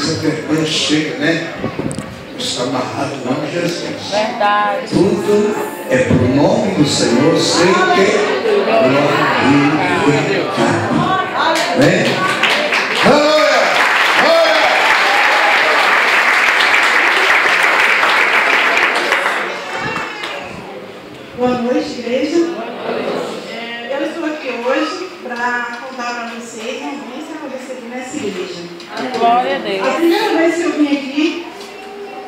vezes a vergonha chega, né? Está amarrado no nome de Jesus. Verdade. Tudo é para o nome do Senhor ser glorificado. Amém? Aleluia! Boa noite, igreja. Eu estou aqui hoje para contar para vocês uma bênção que eu recebi nessa igreja. Glória a Deus. A primeira vez que eu vim aqui,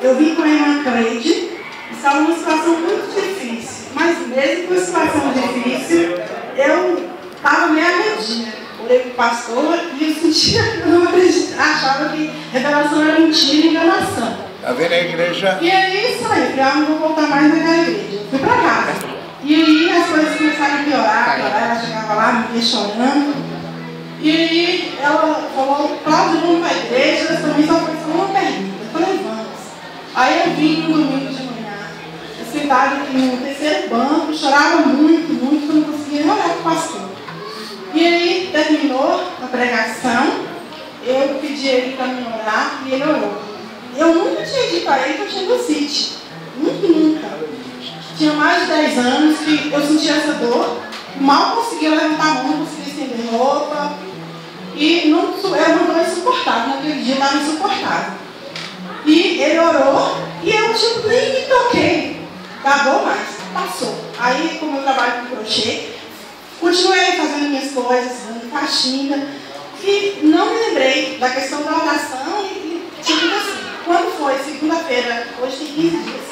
eu vim com a irmã Cleide. Estava numa situação muito difícil, mas mesmo com a situação difícil, eu estava meio arredinha. Olhei para o pastor e eu sentia, eu não acreditava, achava que revelação era mentira e enganação. Está vendo a igreja? E aí isso aí, falei, não vou voltar mais naquela igreja. Fui para casa. E aí as coisas começaram a piorar, ela chegava lá, me via chorando. E aí ela falou, Cláudio, vamos para a igreja, ela também só foi uma pergunta. Eu falei, vamos. Aí eu vim no domingo de manhã, eu sentava aqui no terceiro banco, chorava muito, muito, que eu não conseguia olhar para o pastor. E aí terminou a pregação, eu pedi ele para me orar e ele orou. Eu nunca tinha dito a ele que eu tinha bursite. Nunca. Tinha mais de 10 anos que eu sentia essa dor, mal conseguia levantar a mão, não conseguia estender roupa. E não, era uma dor insuportável, naquele dia estava insuportável. E ele orou e eu tipo, nem me toquei. Acabou mais, passou. Aí, como eu trabalho com crochê, continuei fazendo minhas coisas, dando faxina. E não me lembrei da questão da oração e tipo assim. Quando foi segunda-feira, hoje tem 15 dias,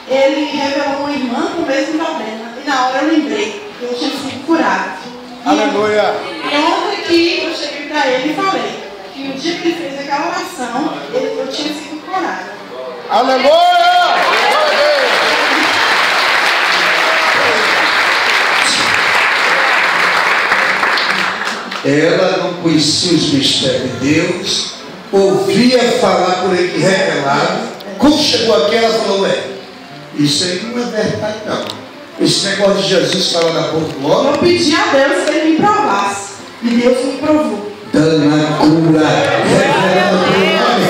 ele revelou uma irmã com o mesmo problema. E na hora eu lembrei que eu tinha sido curada. Aleluia! E ontem que eu cheguei para ele e falei que o dia que ele fez aquela oração, eu tinha sido curada. Aleluia! Ela não conhecia os mistérios de Deus, ouvia falar por ele revelado. Quando chegou aqui, ela falou, isso aí não é verdade não. Esse negócio de Jesus falar na boca do homem. Eu pedi a Deus que ele me provasse. E Deus me provou. Dando a cura, revelando o nome.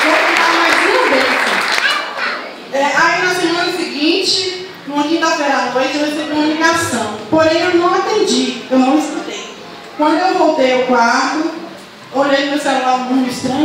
Vou contar mais uma vez. Aí na semana seguinte, numa quinta-feira à noite, eu recebi uma ligação. Porém, eu não atendi, eu não escutei. Quando eu voltei ao quarto, olhei no meu celular, um número estranho.